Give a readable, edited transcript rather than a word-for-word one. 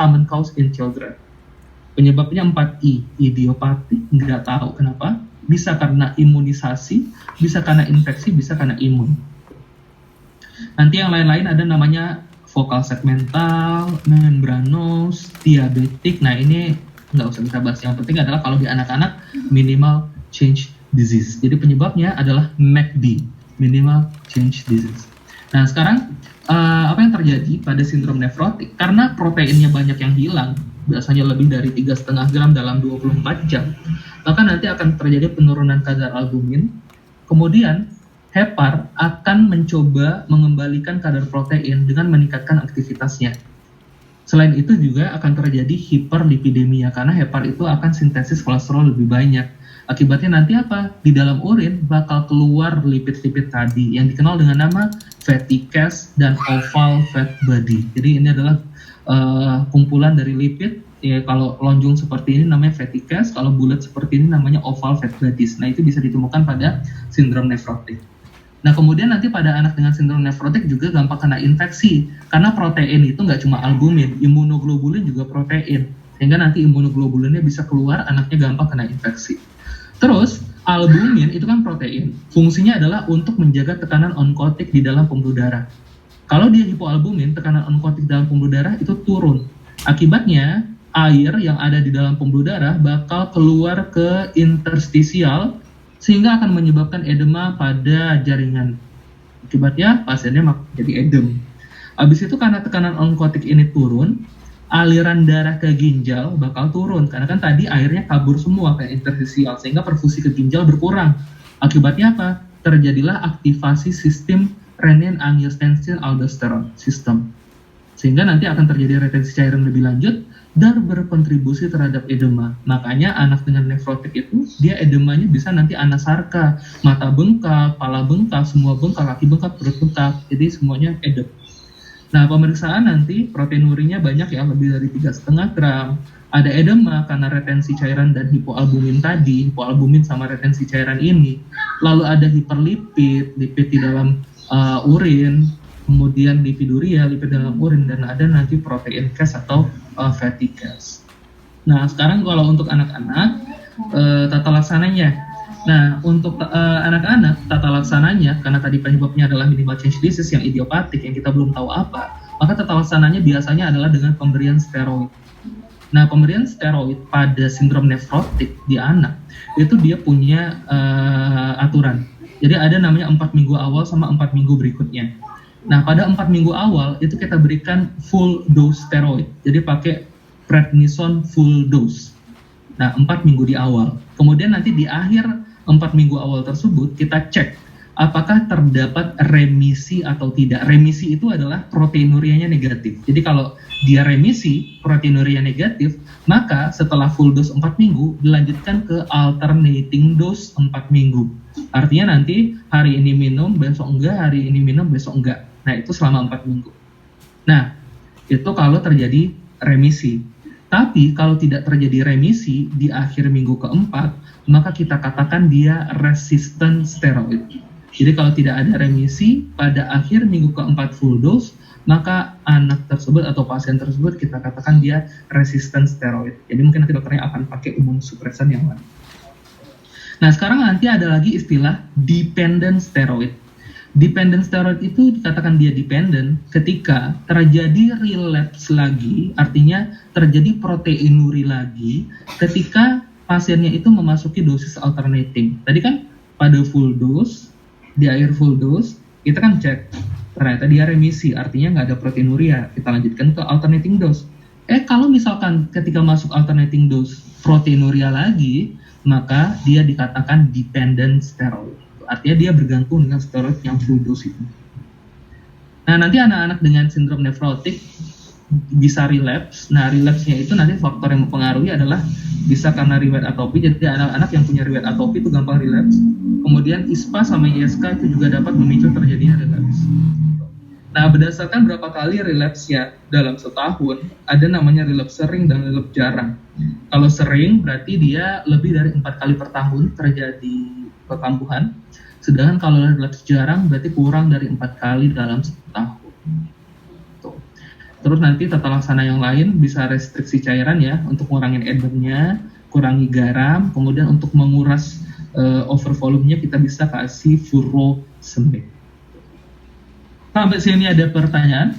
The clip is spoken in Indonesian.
common cause in children. Penyebabnya 4I, idiopatik, nggak tahu kenapa. Bisa karena imunisasi, bisa karena infeksi, bisa karena imun. Nanti yang lain-lain ada namanya focal segmental, membranous, diabetik. Nah ini nggak usah kita bahas. Yang penting adalah kalau di anak-anak minimal change disease. Jadi penyebabnya adalah MACD, minimal change disease. Nah sekarang apa yang terjadi pada sindrom nefrotik? Karena proteinnya banyak yang hilang, biasanya lebih dari 3,5 gram dalam 24 jam, maka nanti akan terjadi penurunan kadar albumin. Kemudian hepar akan mencoba mengembalikan kadar protein dengan meningkatkan aktivitasnya. Selain itu juga akan terjadi hiperlipidemia karena hepar itu akan sintesis kolesterol lebih banyak. Akibatnya nanti apa? Di dalam urin bakal keluar lipid-lipid tadi yang dikenal dengan nama fatty cash dan oval fat body. Jadi ini adalah kumpulan dari lipid. Ya, kalau lonjong seperti ini namanya fatty cash, kalau bulat seperti ini namanya oval fat bodies. Nah itu bisa ditemukan pada sindrom nefrotik. Nah kemudian nanti pada anak dengan sindrom nefrotik juga gampang kena infeksi karena protein itu nggak cuma albumin, imunoglobulin juga protein, sehingga nanti imunoglobulinnya bisa keluar, anaknya gampang kena infeksi. Terus albumin itu kan protein, fungsinya adalah untuk menjaga tekanan onkotik di dalam pembuluh darah. Kalau dia hipoalbumin, tekanan onkotik dalam pembuluh darah itu turun. Akibatnya air yang ada di dalam pembuluh darah bakal keluar ke interstisial sehingga akan menyebabkan edema pada jaringan. Akibatnya pasiennya jadi edem. Habis itu karena tekanan onkotik ini turun, aliran darah ke ginjal bakal turun karena kan tadi airnya kabur semua ke interstisial sehingga perfusi ke ginjal berkurang. Akibatnya apa? Terjadilah aktivasi sistem renin-angiotensin-aldosteron sistem. Sehingga nanti akan terjadi retensi cairan lebih lanjut dan berkontribusi terhadap edema. Makanya anak dengan nefrotik itu dia edemanya bisa nanti anasarka, mata bengkak, kepala bengkak, semua bengkak, kaki bengkak, perut bengkak. Jadi semuanya edem. Nah, pemeriksaan nanti proteinurinya banyak ya, lebih dari 3,5 gram. Ada edema karena retensi cairan dan hipoalbumin tadi, hipoalbumin sama retensi cairan ini. Lalu ada hiperlipid, lipid di dalam urin, kemudian lipiduria, lipid dalam urin, dan ada nanti protein cash atau fatty cash. Nah, sekarang kalau untuk anak-anak, tata laksananya. Nah, untuk anak-anak, tata laksananya, karena tadi penyebabnya adalah minimal change disease yang idiopatik, yang kita belum tahu apa, maka tata laksananya biasanya adalah dengan pemberian steroid. Nah, pemberian steroid pada sindrom nefrotik di anak, itu dia punya aturan. Jadi ada namanya 4 minggu awal sama 4 minggu berikutnya. Nah, pada 4 minggu awal, itu kita berikan full dose steroid. Jadi pakai prednisone full dose. Nah, 4 minggu di awal. Kemudian nanti di akhir 4 minggu awal tersebut kita cek apakah terdapat remisi atau tidak. Remisi itu adalah proteinurianya negatif. Jadi kalau dia remisi, proteinuria negatif, maka setelah full dose 4 minggu dilanjutkan ke alternating dose 4 minggu. Artinya nanti hari ini minum, besok enggak, hari ini minum, besok enggak. Nah, itu selama 4 minggu. Nah, itu kalau terjadi remisi. Tapi kalau tidak terjadi remisi di akhir minggu keempat, maka kita katakan dia resistant steroid. Jadi kalau tidak ada remisi pada akhir minggu keempat full dose, maka anak tersebut atau pasien tersebut kita katakan dia resistant steroid. Jadi mungkin nanti dokternya akan pakai imunosupresan yang lain. Nah sekarang nanti ada lagi istilah dependent steroid. Dependent steroid itu dikatakan dia dependent ketika terjadi relapse lagi, artinya terjadi proteinuri lagi ketika pasiennya itu memasuki dosis alternating. Tadi kan pada full dose, di akhir full dose, kita kan cek, ternyata dia remisi, artinya nggak ada proteinuria, kita lanjutkan ke alternating dose. Kalau misalkan ketika masuk alternating dose proteinuria lagi, maka dia dikatakan dependent steroid. Artinya dia bergantung dengan steroid yang full dose itu. Nah, nanti anak-anak dengan sindrom nefrotik bisa relapse. Nah, relapse-nya itu nanti faktor yang mempengaruhi adalah bisa karena riwayat atopi. Jadi anak-anak yang punya riwayat atopi itu gampang relapse. Kemudian ISPA sama ISK itu juga dapat memicu terjadinya relapse. Nah, berdasarkan berapa kali relapse-nya dalam setahun, ada namanya relapse sering dan relapse jarang. Kalau sering berarti dia lebih dari 4 kali per tahun terjadi kekambuhan. Sedangkan kalau relapse jarang berarti kurang dari 4 kali dalam setahun. Tuh. Terus nanti tata laksana yang lain bisa restriksi cairan ya untuk ngurangin edemnya, kurangi garam, kemudian untuk menguras over volume-nya kita bisa kasih furosemide. Sampai sini ada pertanyaan?